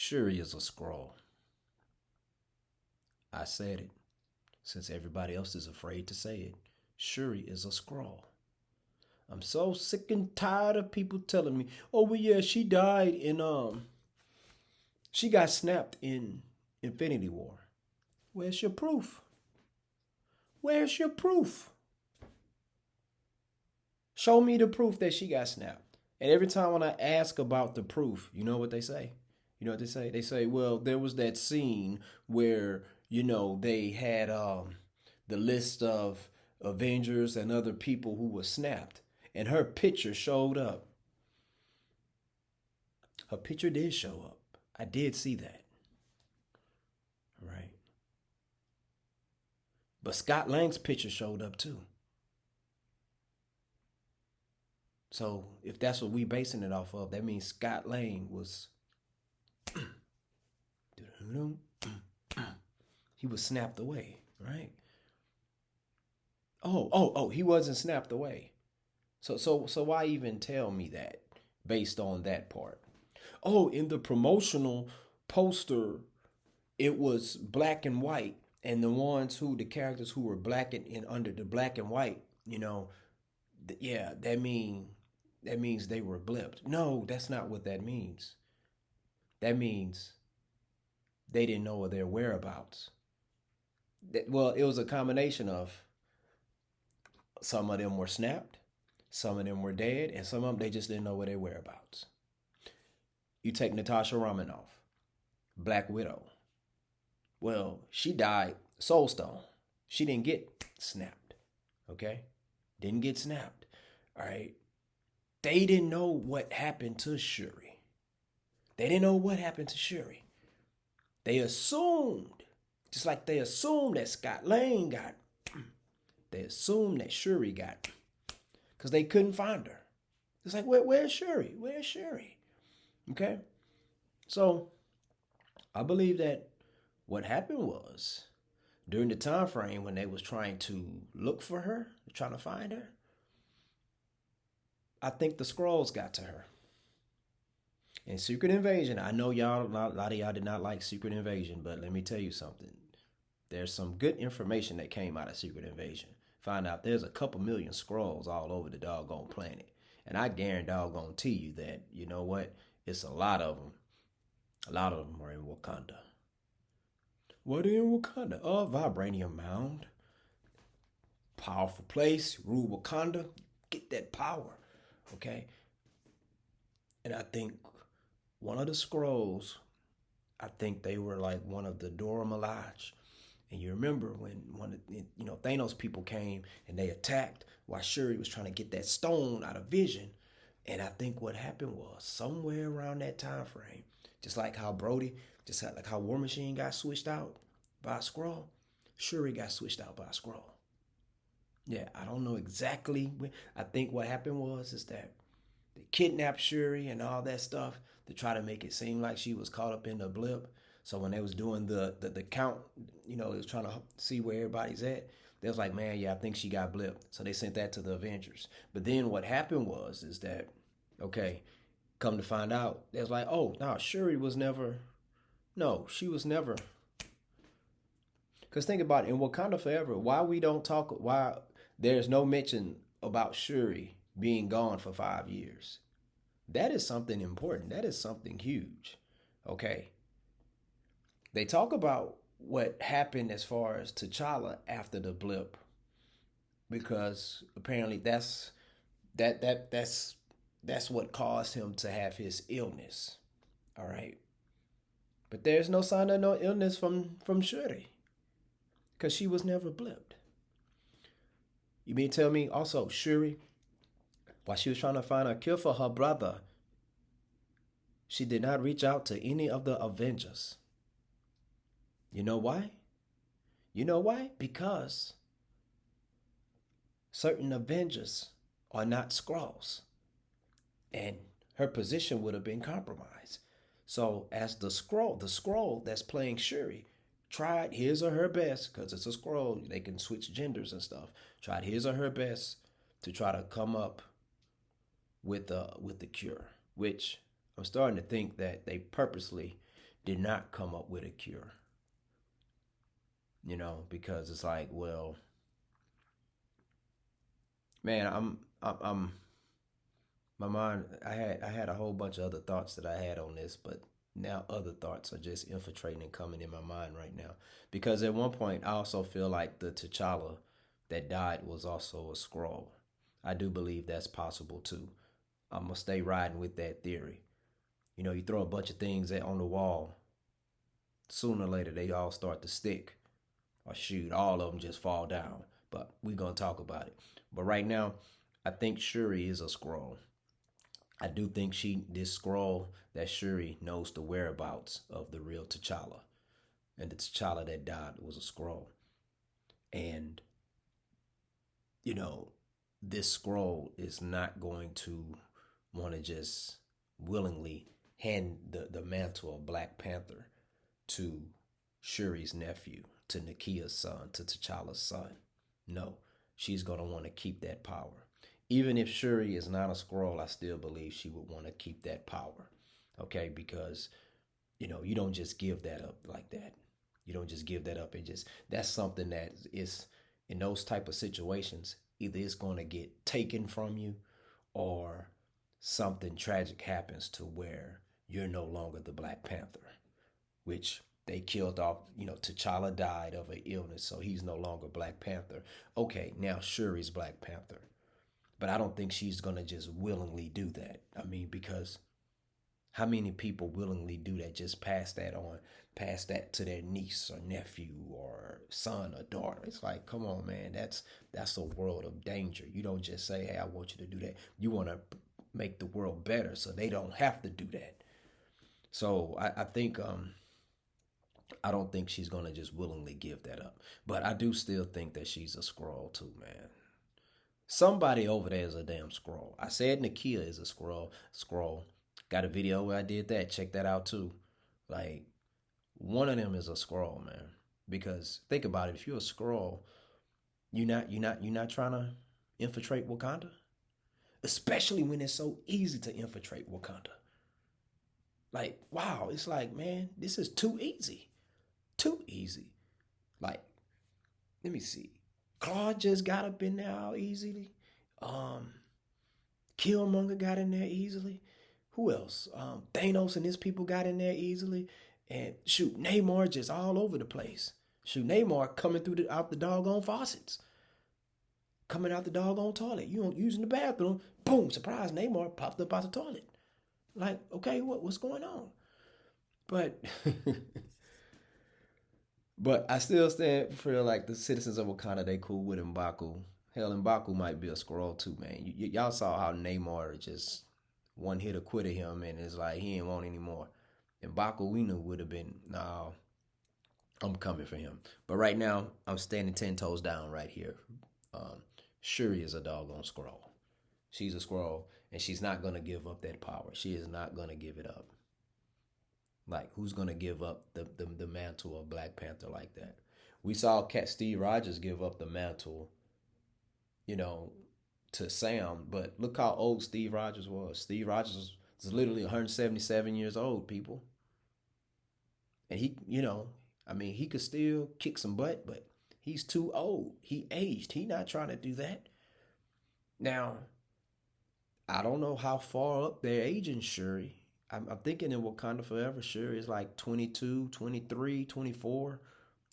Shuri is a Skrull. I said it, since everybody else is afraid to say it. Shuri is a Skrull. I'm so sick and tired of people telling me, "Oh, well, yeah, she died in she got snapped in Infinity War." Where's your proof? Where's your proof? Show me the proof that she got snapped. And every time when I ask about the proof, you know what they say? You know what they say? They say, well, there was that scene where, they had the list of Avengers and other people who were snapped. And her picture showed up. Her picture did show up. I did see that. Right. But Scott Lang's picture showed up too. So if that's what we basing it off of, that means Scott Lang was he was snapped away, right? Oh, he wasn't snapped away. So why even tell me that based on that part? Oh, in the promotional poster, it was black and white, and the characters who were black and under the black and white, yeah, that means they were blipped. No, that's not what that means. That means they didn't know their whereabouts. Well, it was a combination of some of them were snapped, some of them were dead, and some of them they just didn't know where their whereabouts. You take Natasha Romanoff, Black Widow. Well, she died Soul Stone. She didn't get snapped. Okay? Didn't get snapped. All right. They didn't know what happened to Shuri. They didn't know what happened to Shuri. They assumed, just like they assumed that Scott Lang got, they assumed that Shuri got, because they couldn't find her. It's like, where's Shuri? Where's Shuri? Okay? So I believe that what happened was during the time frame when they was trying to look for her, trying to find her, I think the Skrulls got to her. And Secret Invasion, I know y'all, a lot of y'all did not like Secret Invasion, but let me tell you something. There's some good information that came out of Secret Invasion. Find out there's a couple million Skrulls all over the doggone planet. And I guarantee you that, you know what? It's a lot of them. A lot of them are in Wakanda. What are in Wakanda? Oh, Vibranium Mound. Powerful place. Rule Wakanda. Get that power. Okay? And I think one of the Skrulls, I think they were like one of the Dora Milaje. And you remember when Thanos people came and they attacked while Shuri was trying to get that stone out of Vision. And I think what happened was somewhere around that time frame, just like how War Machine got switched out by a Skrull, Shuri got switched out by a Skrull. Yeah, I don't know exactly when. I think what happened is that they kidnapped Shuri and all that stuff to try to make it seem like she was caught up in the blip. So when they was doing the count, they was trying to see where everybody's at. They was like, man, yeah, I think she got blipped. So they sent that to the Avengers. But then what happened is that, okay, come to find out, they was like, oh, no, Shuri was never, no, she was never. Because think about it, in Wakanda Forever, why there's no mention about Shuri being gone for 5 years. That is something important. That is something huge. Okay. They talk about what happened as far as T'Challa after the blip, because apparently that's what caused him to have his illness. All right. But there's no sign of no illness from Shuri, because she was never blipped. You mean tell me also Shuri, while she was trying to find a cure for her brother, she did not reach out to any of the Avengers. You know why? You know why? Because certain Avengers are not Skrulls, and her position would have been compromised. So as the Skrull that's playing Shuri, tried his or her best, because it's a Skrull, they can switch genders and stuff. Tried his or her best to try to come up with the cure, which I'm starting to think that they purposely did not come up with a cure. Because it's like, well, man, I'm my mind. I had a whole bunch of other thoughts that I had on this, but now other thoughts are just infiltrating and coming in my mind right now. Because at one point, I also feel like the T'Challa that died was also a Skrull. I do believe that's possible too. I'm gonna stay riding with that theory. You throw a bunch of things on the wall, sooner or later they all start to stick, or shoot, all of them just fall down. But we're gonna talk about it. But right now, I think Shuri is a Skrull. I do think this Skrull that Shuri knows the whereabouts of the real T'Challa, and the T'Challa that died was a Skrull. And you know, this Skrull is not going to want to just willingly hand the mantle of Black Panther to Shuri's nephew, to Nakia's son, to T'Challa's son. No, she's going to want to keep that power. Even if Shuri is not a Skrull, I still believe she would want to keep that power. Okay, because you don't just give that up like that. You don't just give that up and just that's something that is in those type of situations, either it's going to get taken from you or something tragic happens to where you're no longer the Black Panther, which they killed off. T'Challa died of an illness, so he's no longer Black Panther. Okay, now Shuri's Black Panther. But I don't think she's going to just willingly do that. I mean, because how many people willingly do that? Just pass that to their niece or nephew or son or daughter. It's like, come on, man, that's a world of danger. You don't just say, hey, I want you to do that. You want to make the world better so they don't have to do that. So I think I don't think she's gonna just willingly give that up. But I do still think that she's a Skrull too, man. Somebody over there is a damn Skrull. I said Nakia is a Skrull. Skrull. Got a video where I did that. Check that out too. Like, one of them is a Skrull, man. Because think about it. If you're a Skrull, you're not trying to infiltrate Wakanda, especially when it's so easy to infiltrate Wakanda. Like, wow, it's like, man, this is too easy, too easy. Like, let me see. Claude just got up in there all easily. Um, Killmonger got in there easily. Who else? Thanos and his people got in there easily. And shoot, Namor just all over the place. Shoot, Namor coming out the doggone faucets. Coming out the doggone toilet. You using the bathroom. Boom, surprise, Namor popped up out the toilet. Like, okay, what's going on? But but I still stand for like the citizens of Wakanda. They cool with M'Baku. Hell, M'Baku might be a Skrull too, man. Y'all saw how Namor just one hit or quitted him, and it's like he ain't want anymore. M'Baku, we knew would have been, no, I'm coming for him. But right now, I'm standing 10 toes down right here. Shuri is a doggone Skrull. She's a Skrull, and she's not gonna give up that power. She is not gonna give it up. Like, who's gonna give up the mantle of Black Panther like that? We saw Cat Steve Rogers give up the mantle, you know, to Sam, but look how old Steve Rogers was. Steve Rogers was literally 177 years old, people. And I mean, he could still kick some butt, but he's too old. He aged. He not trying to do that. Now, I don't know how far up they're aging Shuri. I'm thinking in Wakanda Forever, Shuri is like 22, 23, 24,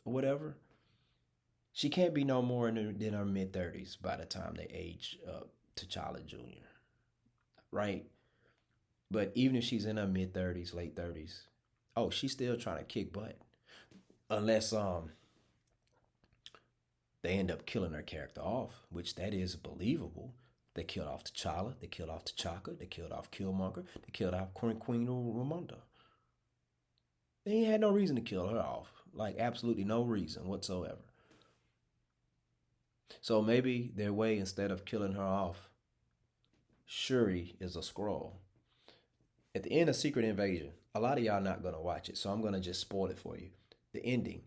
or whatever. She can't be no more than her mid 30s by the time they age T'Challa Jr., right? But even if she's in her mid 30s, late 30s, oh, she's still trying to kick butt. Unless they end up killing her character off, which that is believable. They killed off T'Challa, they killed off T'Chaka, they killed off Killmonger, they killed off Queen Ramonda. They ain't had no reason to kill her off. Like, absolutely no reason whatsoever. So maybe their way, instead of killing her off, Shuri is a Skrull. At the end of Secret Invasion, a lot of y'all not going to watch it, so I'm going to just spoil it for you. The ending,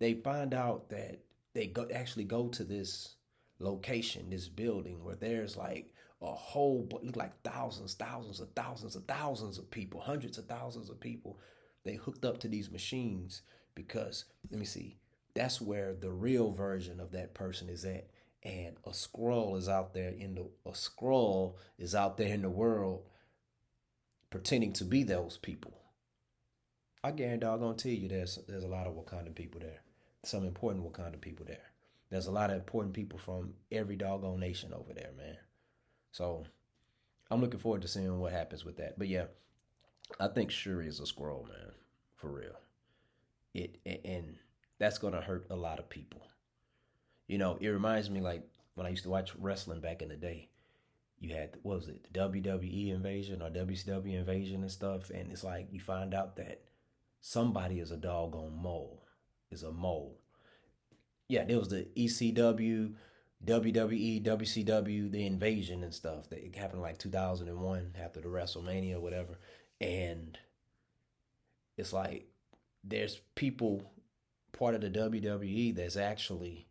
they find out that they actually go to this location, this building, where there's like a whole, look like thousands of people, hundreds of thousands of people. They hooked up to these machines because, let me see, that's where the real version of that person is at. And a Skrull is out there in the world pretending to be those people. I guarantee I'm gonna tell you there's a lot of Wakandan people there. Some important Wakanda people there. There's a lot of important people from every doggone nation over there, man. So I'm looking forward to seeing what happens with that. But yeah, I think Shuri is a Skrull, man, for real. And that's gonna hurt a lot of people. It reminds me like when I used to watch wrestling back in the day. You had what was it, the WWE invasion or WCW invasion and stuff, and it's like you find out that somebody is a doggone mole, is a mole. Yeah, there was the ECW, WWE, WCW, the invasion and stuff that happened like 2001 after the WrestleMania or whatever, and it's like there's people part of the WWE that's actually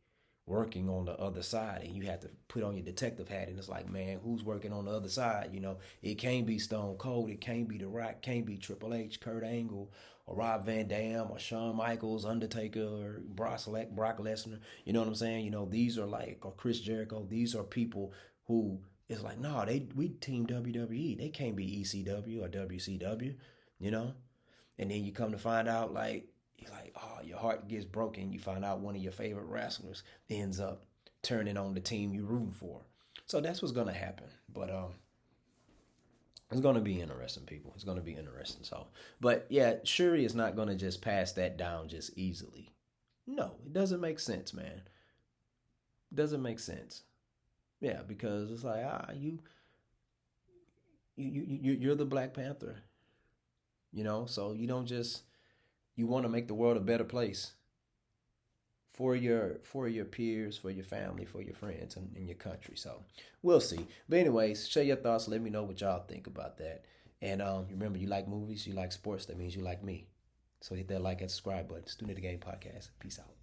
working on the other side, and you have to put on your detective hat, and it's like, man, who's working on the other side? It can't be Stone Cold, it can't be The Rock, can't be Triple H, Kurt Angle, or Rob Van Dam, or Shawn Michaels, Undertaker, or Brock Lesnar. You know what I'm saying? These are like, or Chris Jericho. These are people who is like, no, we team WWE. They can't be ECW or WCW. You know, and then you come to find out, like, you're like, oh, your heart gets broken. You find out one of your favorite wrestlers ends up turning on the team you're rooting for. So that's what's gonna happen. But it's gonna be interesting, people. It's gonna be interesting. So, but yeah, Shuri is not gonna just pass that down just easily. No, it doesn't make sense, man. It doesn't make sense. Yeah, because it's like, you're the Black Panther. So you don't just, you want to make the world a better place for your peers, for your family, for your friends, and in your country. So we'll see. But anyways, share your thoughts. Let me know what y'all think about that. And remember, you like movies, you like sports. That means you like me. So hit that like and subscribe button. Student of the Game Podcast. Peace out.